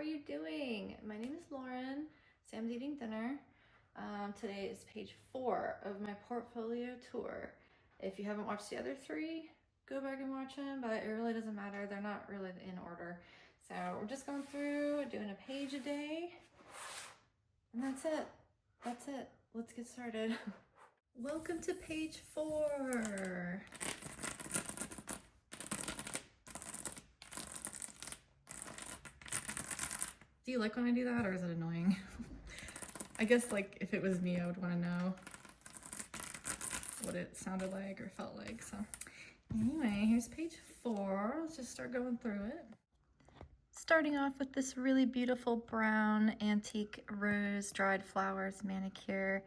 you doing? My name is Lauren. Sam's eating dinner. Today is page 4 of my portfolio tour. If you haven't watched the other 3, go back and watch them, but it really doesn't matter. They're not really in order. So we're just going through, doing a page a day, and that's it. That's it. Let's get started. Welcome to page 4. Do you like when I do that, or is it annoying? I guess like if it was me, I would want to know what it sounded like or felt like. So anyway, here's page 4. Let's just start going through it. Starting off with this really beautiful brown antique rose dried flowers manicure.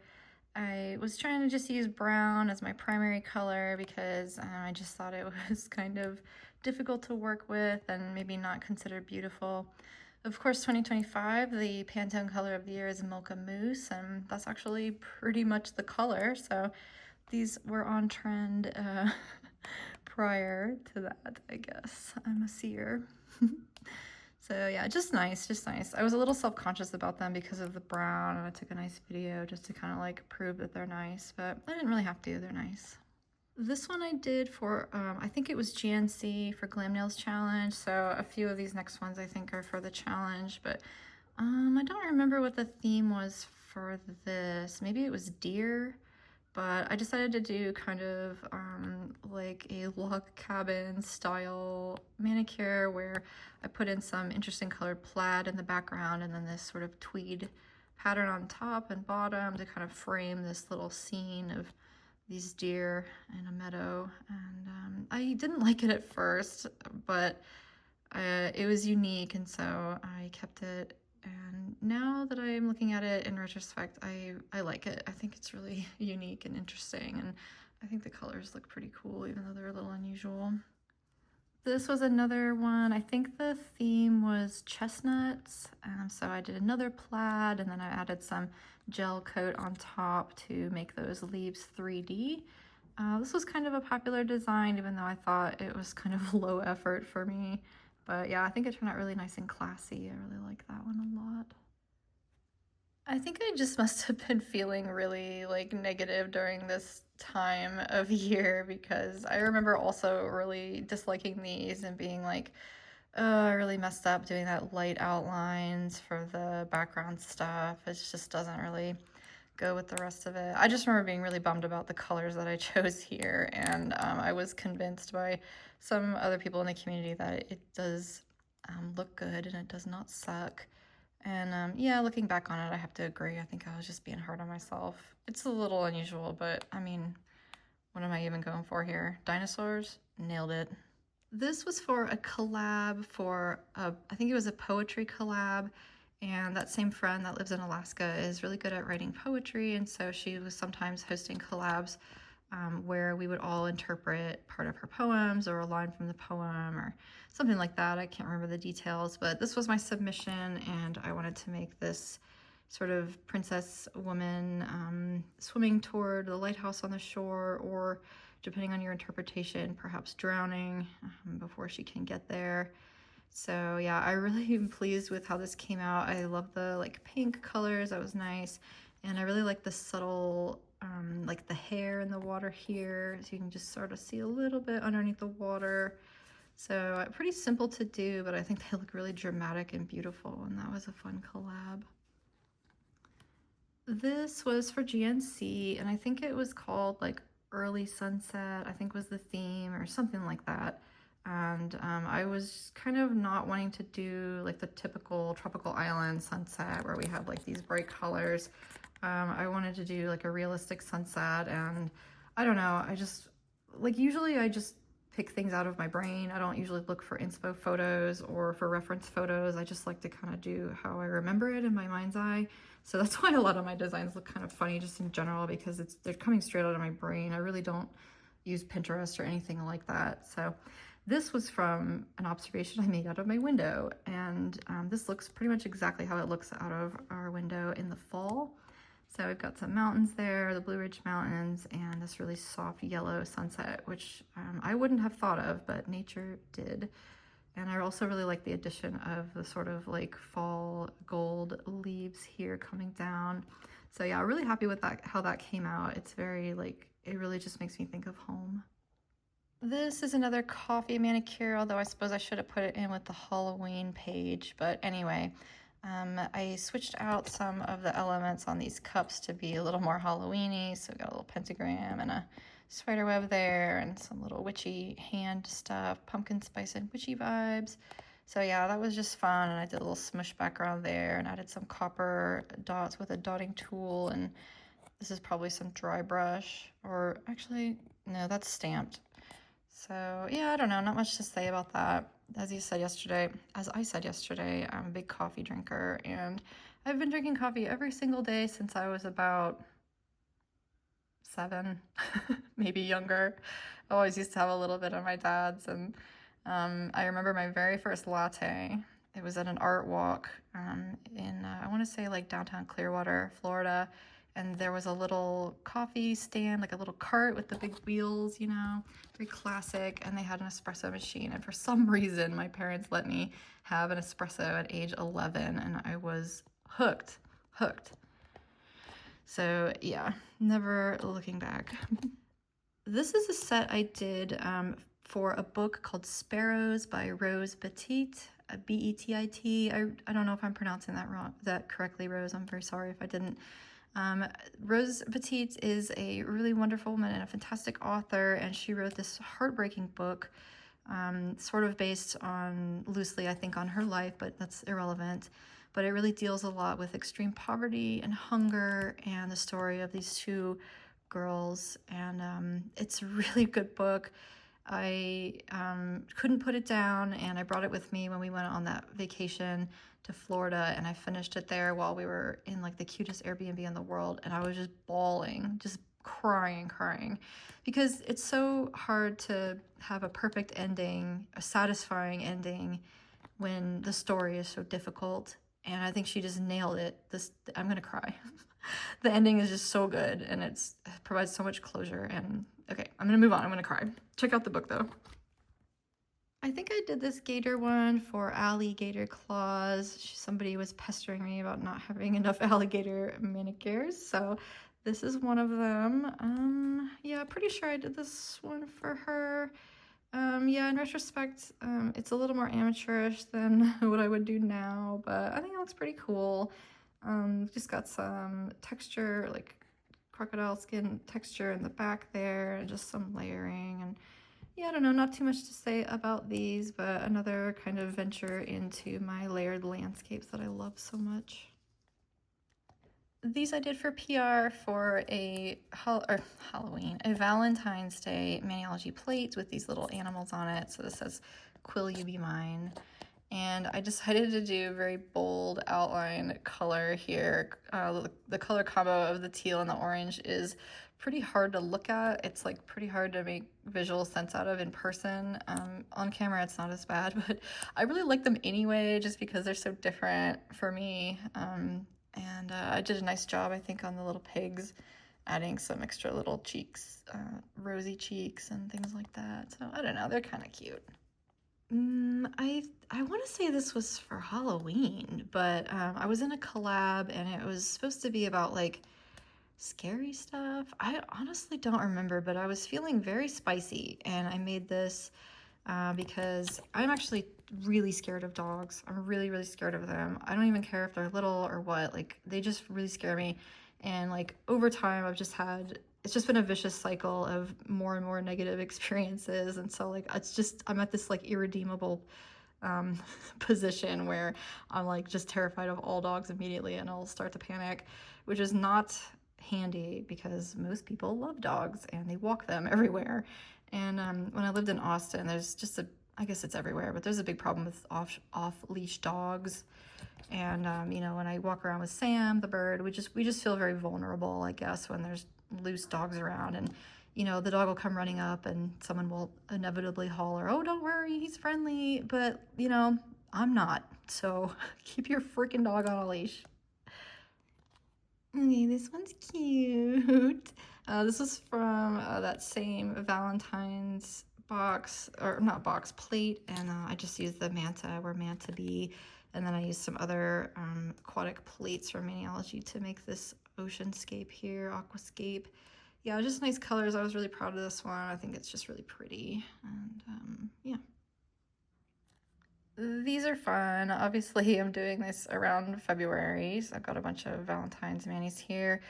I was trying to just use brown as my primary color because I just thought it was kind of difficult to work with and maybe not considered beautiful. Of course, 2025, the Pantone color of the year is Mocha Mousse, and that's actually pretty much the color. So these were on trend prior to that, I guess. I'm a seer. So yeah, just nice, just nice. I was a little self-conscious about them because of the brown, and I took a nice video just to kind of like prove that they're nice, but I didn't really have to, they're nice. This one I did for, I think it was GNC for Glam Nails Challenge, so a few of these next ones I think are for the challenge, but I don't remember what the theme was for this. Maybe it was deer, but I decided to do kind of like a log cabin style manicure where I put in some interesting colored plaid in the background and then this sort of tweed pattern on top and bottom to kind of frame this little scene of these deer in a meadow. And I didn't like it at first, but it was unique, and so I kept it. And now that I'm looking at it in retrospect, I like it. I think it's really unique and interesting, and I think the colors look pretty cool, even though they're a little unusual. This was another one. I think the theme was chestnuts, so I did another plaid, and then I added some gel coat on top to make those leaves 3D. This was kind of a popular design, even though I thought it was kind of low effort for me. But yeah, I think it turned out really nice and classy. I really like that one a lot. I think I just must have been feeling really like negative during this time of year because I remember also really disliking these and being like, oh, I really messed up doing that light outlines for the background stuff. It just doesn't really go with the rest of it. I just remember being really bummed about the colors that I chose here, and I was convinced by some other people in the community that it does look good and it does not suck. And yeah, looking back on it, I have to agree. I think I was just being hard on myself. It's a little unusual, but I mean, what am I even going for here? Dinosaurs? Nailed it. This was for a collab for, I think it was a poetry collab, and that same friend that lives in Alaska is really good at writing poetry, and so she was sometimes hosting collabs where we would all interpret part of her poems or a line from the poem or something like that. I can't remember the details, but this was my submission, and I wanted to make this sort of princess woman swimming toward the lighthouse on the shore, or depending on your interpretation, perhaps drowning before she can get there. So yeah, I really am pleased with how this came out. I love the like pink colors, that was nice. And I really like the subtle, like the hair in the water here. So you can just sort of see a little bit underneath the water. So pretty simple to do, but I think they look really dramatic and beautiful. And that was a fun collab. This was for GNC, and I think it was called like Early Sunset, I think was the theme or something like that. And I was kind of not wanting to do like the typical tropical island sunset where we have like these bright colors. I wanted to do like a realistic sunset, and I don't know, I just like usually I just pick things out of my brain. I don't usually look for inspo photos or for reference photos. I just like to kind of do how I remember it in my mind's eye. So that's why a lot of my designs look kind of funny just in general, because they're coming straight out of my brain. I really don't use Pinterest or anything like that. So this was from an observation I made out of my window, and this looks pretty much exactly how it looks out of our window in the fall. So we've got some mountains there, the Blue Ridge Mountains, and this really soft yellow sunset, which I wouldn't have thought of, but nature did. And I also really like the addition of the sort of like fall gold leaves here coming down. So yeah, really happy with that, how that came out. It's very like, it really just makes me think of home. This is another coffee manicure, although I suppose I should have put it in with the Halloween page. But anyway, I switched out some of the elements on these cups to be a little more Halloween-y. So we got a little pentagram and a spider web there and some little witchy hand stuff, pumpkin spice and witchy vibes. So yeah, that was just fun. And I did a little smush background there and added some copper dots with a dotting tool. And this is probably some dry brush, or actually, no, that's stamped. So yeah, I don't know, not much to say about that. As I said yesterday, I'm a big coffee drinker, and I've been drinking coffee every single day since I was about 7, maybe younger. I always used to have a little bit of my dad's, and I remember my very first latte. It was at an art walk in, I want to say like downtown Clearwater, Florida. And there was a little coffee stand, like a little cart with the big wheels, you know, very classic. And they had an espresso machine. And for some reason, my parents let me have an espresso at age 11, and I was hooked. So yeah, never looking back. This is a set I did for a book called Sparrows by Rose Bettit, B-E-T-I-T. I don't know if I'm pronouncing that correctly, Rose. I'm very sorry if I didn't. Rose Bettit is a really wonderful woman and a fantastic author, and she wrote this heartbreaking book, sort of based on, loosely I think, on her life, but that's irrelevant. But it really deals a lot with extreme poverty and hunger and the story of these two girls, and it's a really good book. I couldn't put it down, and I brought it with me when we went on that vacation to Florida, and I finished it there while we were in like the cutest Airbnb in the world, and I was just bawling, just crying, because it's so hard to have a perfect ending, a satisfying ending, when the story is so difficult. And I think she just nailed it. I'm gonna cry. The ending is just so good, and it provides so much closure. And okay, I'm gonna move on. I'm gonna cry. Check out the book though. I think I did this gator one for alligator claws. Somebody was pestering me about not having enough alligator manicures, so this is one of them. Yeah, pretty sure I did this one for her. Yeah, in retrospect, it's a little more amateurish than what I would do now, but I think it looks pretty cool. Just got some texture, like crocodile skin texture in the back there, and just some layering. And yeah, I don't know, not too much to say about these, but another kind of venture into my layered landscapes that I love so much. These I did for PR for a Halloween, a Valentine's Day Maniology plate with these little animals on it. So this says, "Quill You Be Mine." And I decided to do a very bold outline color here. The color combo of the teal and the orange is pretty hard to look at. It's like pretty hard to make visual sense out of in person. On camera it's not as bad, but I really like them anyway, just because they're so different for me. And I did a nice job, I think, on the little pigs, adding some extra little cheeks, rosy cheeks and things like that. So I don't know, they're kind of cute. I want to say this was for Halloween, but I was in a collab and it was supposed to be about like scary stuff. I honestly don't remember, but I was feeling very spicy, and I made this because I'm actually really scared of dogs. I'm really scared of them. I don't even care if they're little or what. Like, they just really scare me. And like over time, it's just been a vicious cycle of more and more negative experiences. And so like, I'm at this like irredeemable position where I'm like just terrified of all dogs immediately, and I'll start to panic, which is not handy because most people love dogs and they walk them everywhere. And when I lived in Austin, there's just I guess it's everywhere, but there's a big problem with off-leash dogs. And you know, when I walk around with Sam, the bird, we just feel very vulnerable, I guess, when there's loose dogs around. And you know, the dog will come running up and someone will inevitably holler, "Oh, don't worry, he's friendly." But you know, I'm not. So keep your freaking dog on a leash. Okay, this one's cute. This was from that same Valentine's box, or not box, plate, and I just used the Manta, where Manta be, and then I used some other aquatic plates from Maniology to make this oceanscape here, aquascape. Yeah, just nice colors. I was really proud of this one. I think it's just really pretty, and yeah. These are fun. Obviously, I'm doing this around February, so I've got a bunch of Valentine's manis here.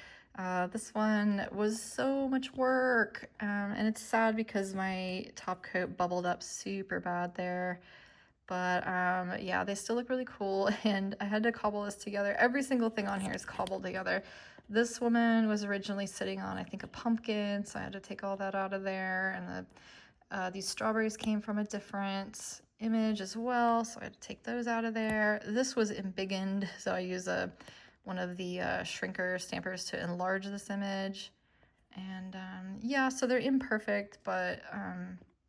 This one was so much work, and it's sad because my top coat bubbled up super bad there. But yeah, they still look really cool, and I had to cobble this together. Every single thing on here is cobbled together. This woman was originally sitting on, I think, a pumpkin, so I had to take all that out of there, and these strawberries came from a different image as well, so I had to take those out of there. This was embiggened, so I use one of the shrinker stampers to enlarge this image. And yeah, so they're imperfect, but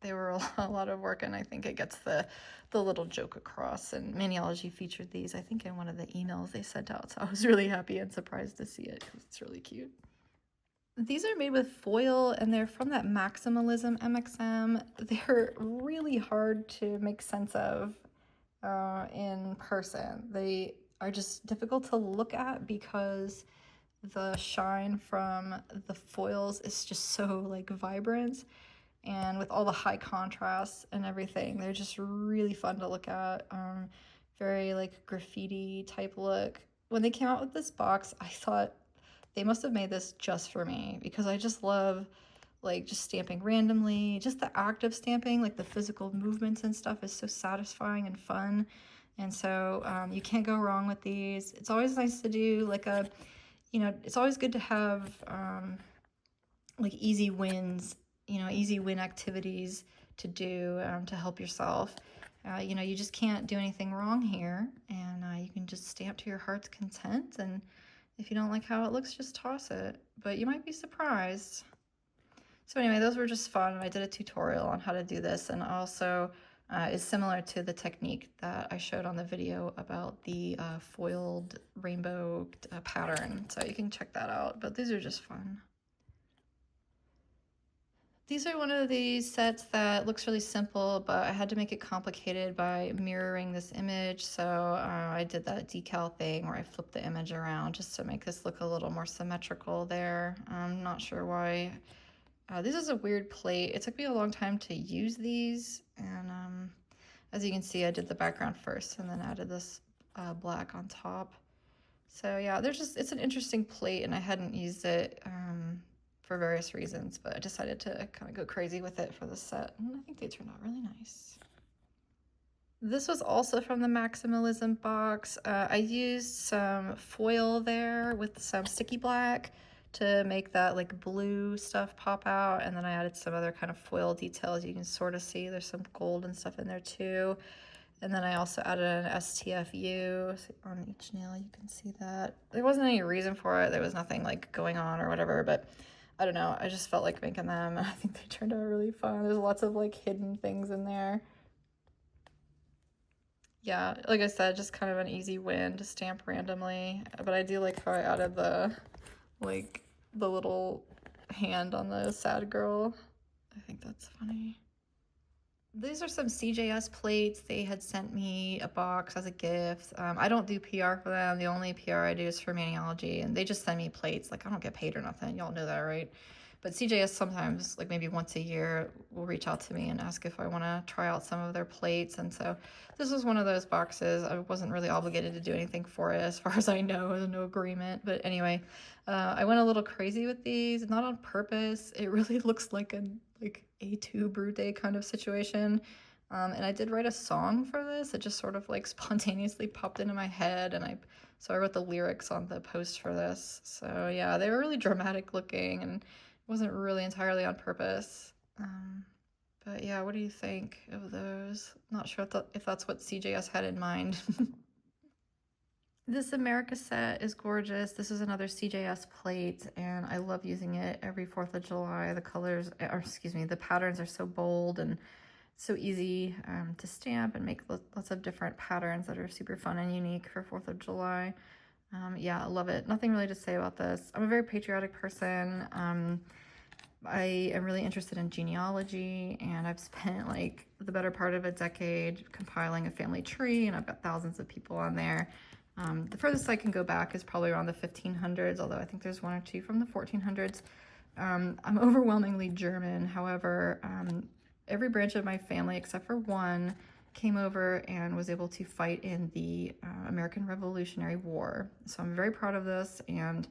they were a lot of work, and I think it gets the little joke across. And Maniology featured these, I think, in one of the emails they sent out, so I was really happy and surprised to see it because it's really cute. These are made with foil, and they're from that Maximalism MXM. They're really hard to make sense of in person. They are just difficult to look at because the shine from the foils is just so like vibrant, and with all the high contrast and everything, they're just really fun to look at. Very like graffiti type look. When they came out with this box, I thought they must have made this just for me, because I just love like just stamping randomly. Just the act of stamping, like the physical movements and stuff, is so satisfying and fun. And so you can't go wrong with these. It's always nice to do like a, it's always good to have like easy wins, easy win activities to do to help yourself. You just can't do anything wrong here, and you can just stamp to your heart's content, and if you don't like how it looks, just toss it, but you might be surprised. So anyway, those were just fun, and I did a tutorial on how to do this, and also is similar to the technique that I showed on the video about the foiled rainbow pattern, so you can check that out, but these are just fun. These are one of these sets that looks really simple, but I had to make it complicated by mirroring this image. So I did that decal thing where I flipped the image around just to make this look a little more symmetrical there. I'm not sure why. This is a weird plate. It took me a long time to use these. And as you can see, I did the background first and then added this black on top. So yeah, it's an interesting plate, and I hadn't used it for various reasons, but I decided to kind of go crazy with it for the set, and I think they turned out really nice. This was also from the Maximalism box. I used some foil there with some sticky black to make that like blue stuff pop out, and then I added some other kind of foil details. You can sort of see there's some gold and stuff in there too. And then I also added an STFU on each nail. You can see that. There wasn't any reason for it. There was nothing like going on or whatever, but I don't know. I just felt like making them. I think they turned out really fun. There's lots of like hidden things in there. Yeah, like I said, just kind of an easy win to stamp randomly. But I do like how I added the little hand on the sad girl. I think that's funny. These are some CJS plates. They had sent me a box as a gift. I don't do PR for them. The only PR I do is for Maniology, and they just send me plates. Like, I don't get paid or nothing. Y'all know that, right? But CJS sometimes, like maybe once a year, will reach out to me and ask if I want to try out some of their plates. And so this was one of those boxes. I wasn't really obligated to do anything for it, as far as I know. There's no agreement. But anyway, I went a little crazy with these, not on purpose. It really looks like a A2 Brute kind of situation. And I did write a song for this. It just sort of like spontaneously popped into my head, and so I wrote the lyrics on the post for this. So yeah, they were really dramatic looking, and it wasn't really entirely on purpose. But yeah, what do you think of those? Not sure if that's what CJS had in mind. This America set is gorgeous. This is another CJS plate, and I love using it every 4th of July. The colors, or excuse me, the patterns are so bold and so easy to stamp and make lots of different patterns that are super fun and unique for 4th of July. Yeah, I love it. Nothing really to say about this. I'm a very patriotic person. I am really interested in genealogy, and I've spent like the better part of a decade compiling a family tree, and I've got thousands of people on there. The furthest I can go back is probably around the 1500s, although I think there's one or two from the 1400s. I'm overwhelmingly German. However, every branch of my family except for one came over and was able to fight in the American Revolutionary War. So I'm very proud of this, and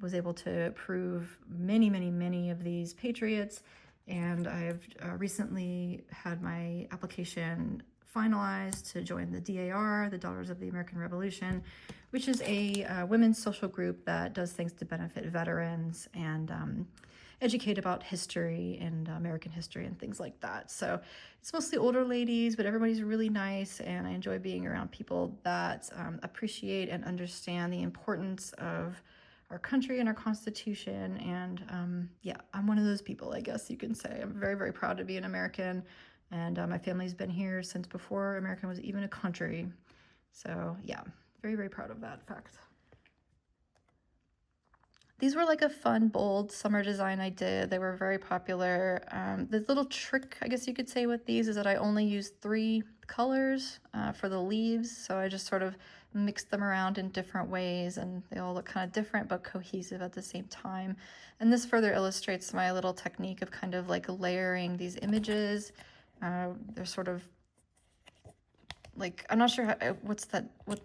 was able to prove many of these patriots. And I've recently had my application finalized to join the DAR, the Daughters of the American Revolution, which is a women's social group that does things to benefit veterans and educate about history and American history and things like that. So it's mostly older ladies, but everybody's really nice, and I enjoy being around people that appreciate and understand the importance of our country and our Constitution. And yeah, I'm one of those people, I guess you can say. I'm very proud to be an American, and my family's been here since before America was even a country. So yeah, very proud of that fact. These were like a fun, bold summer design I did. They were very popular. The little trick, I guess you could say, with these is that I only used 3 colors for the leaves. So I just sort of mixed them around in different ways, and they all look kind of different but cohesive at the same time. And this further illustrates my little technique of kind of like layering these images. They're sort of like, I'm not sure how, what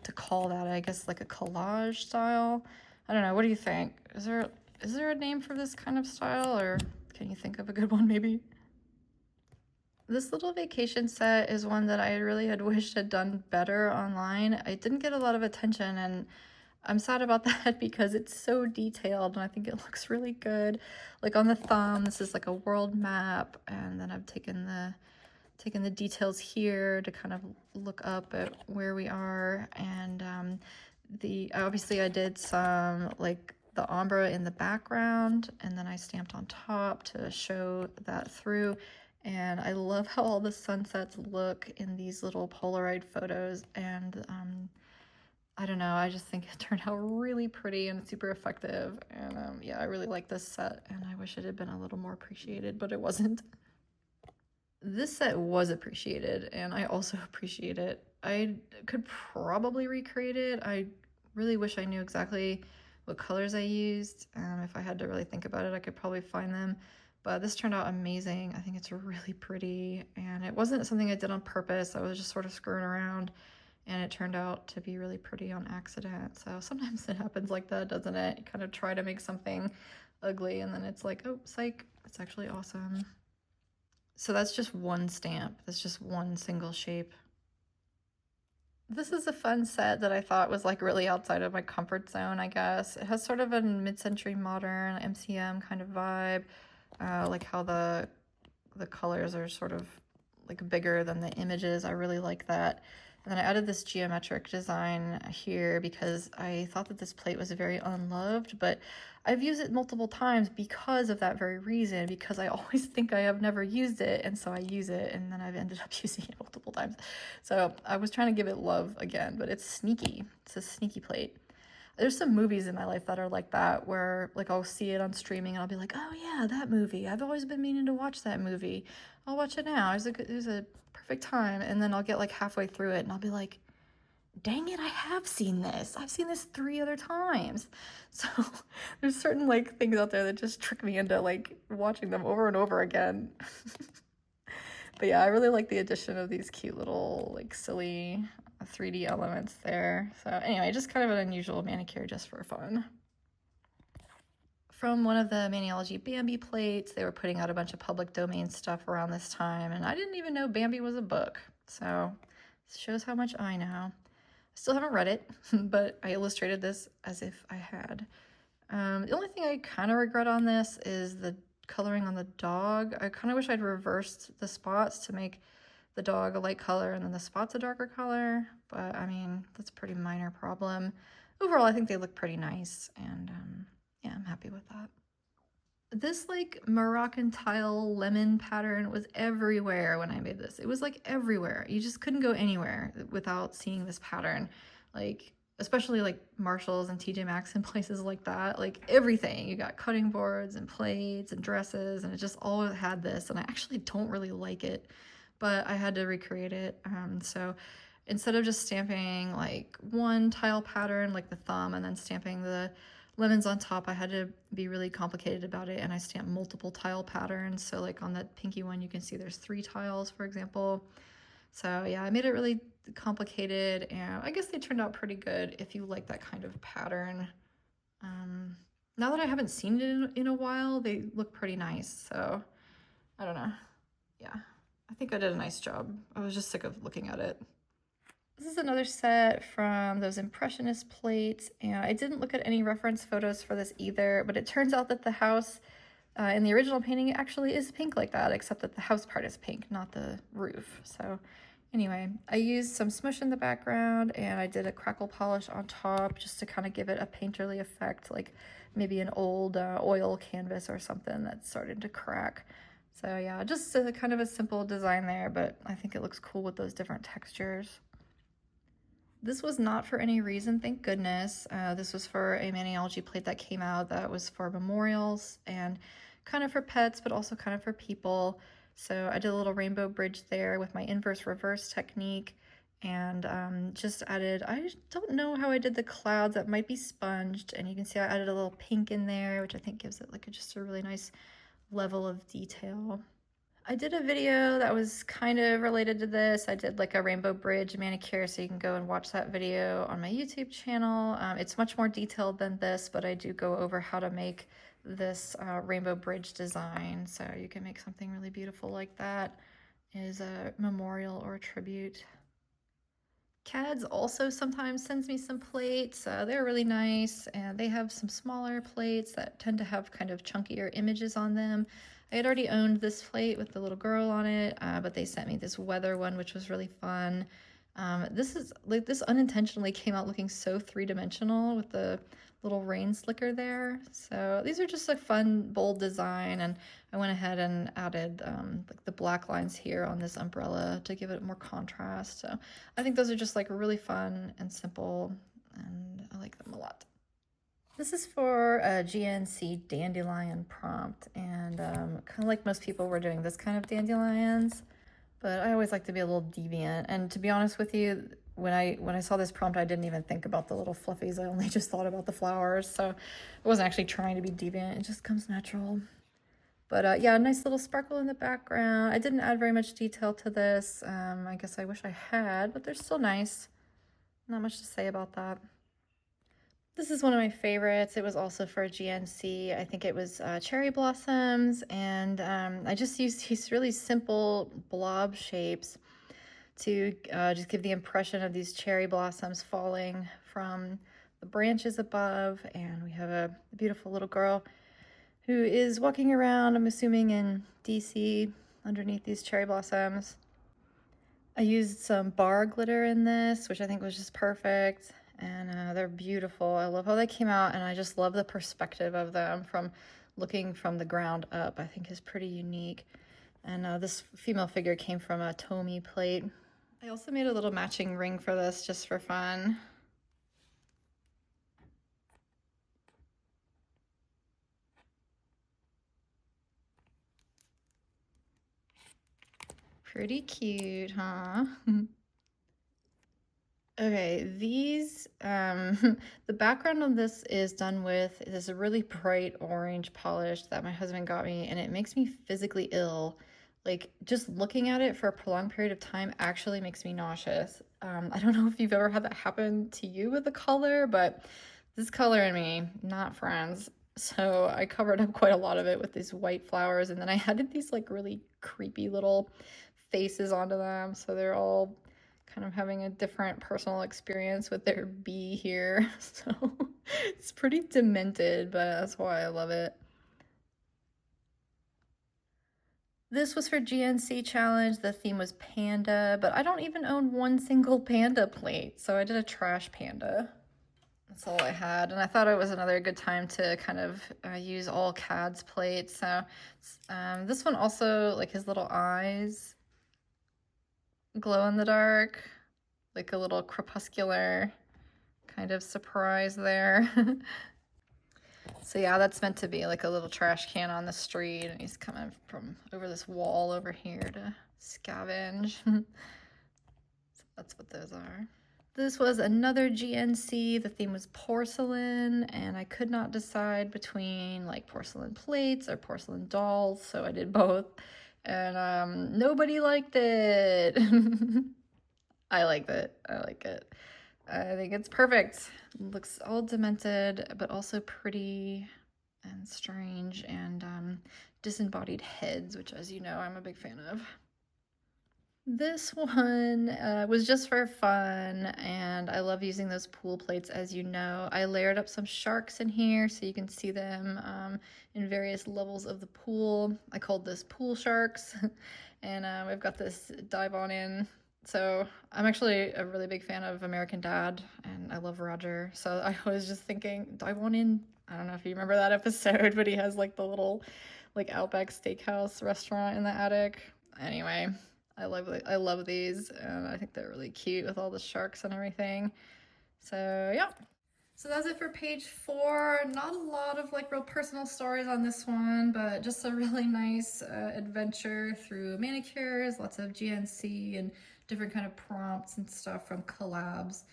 to call that. I guess like a collage style. I don't know. What do you think? Is there a name for this kind of style, or can you think of a good one maybe? This little vacation set is one that I really had wished had done better online. I didn't get a lot of attention, and I'm sad about that because it's so detailed and I think it looks really good. Like on the thumb, this is like a world map, and then I've taken the details here to kind of look up at where we are. And obviously I did some like the ombre in the background, and then I stamped on top to show that through. And I love how all the sunsets look in these little Polaroid photos, and I don't know, I just think it turned out really pretty and super effective. And yeah, I really like this set, and I wish it had been a little more appreciated, but it wasn't. This set was appreciated, and I also appreciate it. I could probably recreate it. I really wish I knew exactly what colors I used. If I had to really think about it, I could probably find them. But this turned out amazing. I think it's really pretty, and it wasn't something I did on purpose. I was just sort of screwing around, and it turned out to be really pretty on accident. So sometimes it happens like that, doesn't it? You kind of try to make something ugly, and then it's like, oh, psych, it's actually awesome. So that's just one stamp. That's just one single shape. This is a fun set that I thought was like really outside of my comfort zone, I guess. It has sort of a mid-century modern MCM kind of vibe, like how the colors are sort of like bigger than the images. I really like that. And then I added this geometric design here because I thought that this plate was very unloved, but I've used it multiple times because of that very reason, because I always think I have never used it, and so I use it, and then I've ended up using it multiple times. So I was trying to give it love again, but it's sneaky. It's a sneaky plate. There's some movies in my life that are like that, where like I'll see it on streaming and I'll be like, oh yeah, that movie. I've always been meaning to watch that movie. I'll watch it now. It was a perfect time. And then I'll get like halfway through it and I'll be like, dang it, I have seen this. I've seen this 3 other times. So there's certain like things out there that just trick me into like watching them over and over again. But yeah, I really like the addition of these cute little like silly 3D elements there. So anyway, just kind of an unusual manicure just for fun. From one of the Maniology Bambi plates, they were putting out a bunch of public domain stuff around this time, and I didn't even know Bambi was a book. So this shows how much I know. I still haven't read it, but I illustrated this as if I had. The only thing I kind of regret on this is the coloring on the dog. I kind of wish I'd reversed the spots to make the dog a light color and then the spots a darker color, but I mean, that's a pretty minor problem. Overall, I think they look pretty nice, and yeah, I'm happy with that. This like Moroccan tile lemon pattern was everywhere when I made this. It was like everywhere. You just couldn't go anywhere without seeing this pattern. Like especially like Marshalls and TJ Maxx and places like that, like everything. You got cutting boards and plates and dresses, and it just all had this, and I actually don't really like it, but I had to recreate it. So instead of just stamping like one tile pattern, like the thumb, and then stamping the lemons on top, I had to be really complicated about it, and I stamped multiple tile patterns. So like on that pinky one, you can see there's 3 tiles, for example. So yeah, I made it really complicated, and I guess they turned out pretty good if you like that kind of pattern. Now that I haven't seen it in a while, they look pretty nice. So I don't know. Yeah, I think I did a nice job. I was just sick of looking at it. This is another set from those Impressionist plates, and I didn't look at any reference photos for this either, but it turns out that the house in the original painting actually is pink like that, except that the house part is pink, not the roof. So anyway, I used some smush in the background, and I did a crackle polish on top just to kind of give it a painterly effect, like maybe an old oil canvas or something that's starting to crack. So yeah, just kind of a simple design there, but I think it looks cool with those different textures. This was not for any reason, thank goodness. This was for a Maniology plate that came out that was for memorials and kind of for pets, but also kind of for people. So I did a little rainbow bridge there with my inverse reverse technique, and just added, I don't know how I did the clouds, that might be sponged, and you can see I added a little pink in there, which I think gives it like just a really nice level of detail. I did a video that was kind of related to this. I did like a rainbow bridge manicure, so you can go and watch that video on my YouTube channel. It's much more detailed than this, but I do go over how to make this rainbow bridge design, so you can make something really beautiful like that as a memorial or a tribute. CADS also sometimes sends me some plates. They're really nice, and they have some smaller plates that tend to have kind of chunkier images on them. I had already owned this plate with the little girl on it, but they sent me this weather one, which was really fun. This unintentionally came out looking so three-dimensional with the little rain slicker there. So these are just a fun, bold design, and I went ahead and added like the black lines here on this umbrella to give it more contrast. So I think those are just like really fun and simple, and I like them a lot. This is for a GNC dandelion prompt, and kind of like most people, we're doing this kind of dandelions, but I always like to be a little deviant. And to be honest with you, when I saw this prompt, I didn't even think about the little fluffies. I only just thought about the flowers, so I wasn't actually trying to be deviant. It just comes natural. But yeah, nice little sparkle in the background. I didn't add very much detail to this. I guess I wish I had, but they're still nice. Not much to say about that. This is one of my favorites. It was also for GNC. I think it was cherry blossoms, and I just used these really simple blob shapes to just give the impression of these cherry blossoms falling from the branches above. And we have a beautiful little girl who is walking around, I'm assuming in DC, underneath these cherry blossoms. I used some bar glitter in this, which I think was just perfect. And they're beautiful. I love how they came out, and I just love the perspective of them from looking from the ground up. I think is pretty unique. And this female figure came from a Tomy plate. I also made a little matching ring for this just for fun. Pretty cute, huh? Okay, these, the background on this is done with this really bright orange polish that my husband got me, and it makes me physically ill. Like, just looking at it for a prolonged period of time actually makes me nauseous. I don't know if you've ever had that happen to you with a color, but this color and me, not friends. So I covered up quite a lot of it with these white flowers, and then I added these like really creepy little faces onto them, so they're all kind of having a different personal experience with their bee here. So it's pretty demented, but that's why I love it. This was for GNC Challenge. The theme was panda, but I don't even own one single panda plate, so I did a trash panda. That's all I had, and I thought it was another good time to kind of use all CADS plates. So this one also, like his little eyes glow in the dark, like a little crepuscular kind of surprise there. So yeah, that's meant to be like a little trash can on the street, and he's coming from over this wall over here to scavenge. So that's what those are. This was another GNC. The theme was porcelain, and I could not decide between like porcelain plates or porcelain dolls, so I did both. And nobody liked it. I liked it. I like it. I think it's perfect. It looks all demented, but also pretty and strange, and disembodied heads, which, as you know, I'm a big fan of. This one was just for fun, and I love using those pool plates, as you know. I layered up some sharks in here so you can see them in various levels of the pool. I called this pool sharks, and we've got this dive on in. So I'm actually a really big fan of American Dad, and I love Roger. So I was just thinking, dive on in. I don't know if you remember that episode, but he has like the little like Outback Steakhouse restaurant in the attic. Anyway, I love these, and I think they're really cute with all the sharks and everything. So yeah. So that's it for page 4. Not a lot of like real personal stories on this one, but just a really nice adventure through manicures, lots of GNC and different kind of prompts and stuff from collabs.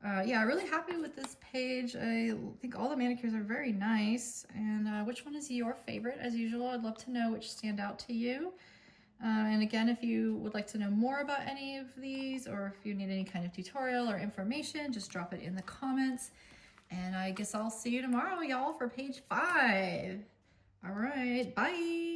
Yeah, really happy with this page. I think all the manicures are very nice. And which one is your favorite? As usual, I'd love to know which stand out to you. And again, if you would like to know more about any of these, or if you need any kind of tutorial or information, just drop it in the comments. And I guess I'll see you tomorrow, y'all, for page 5. All right, bye.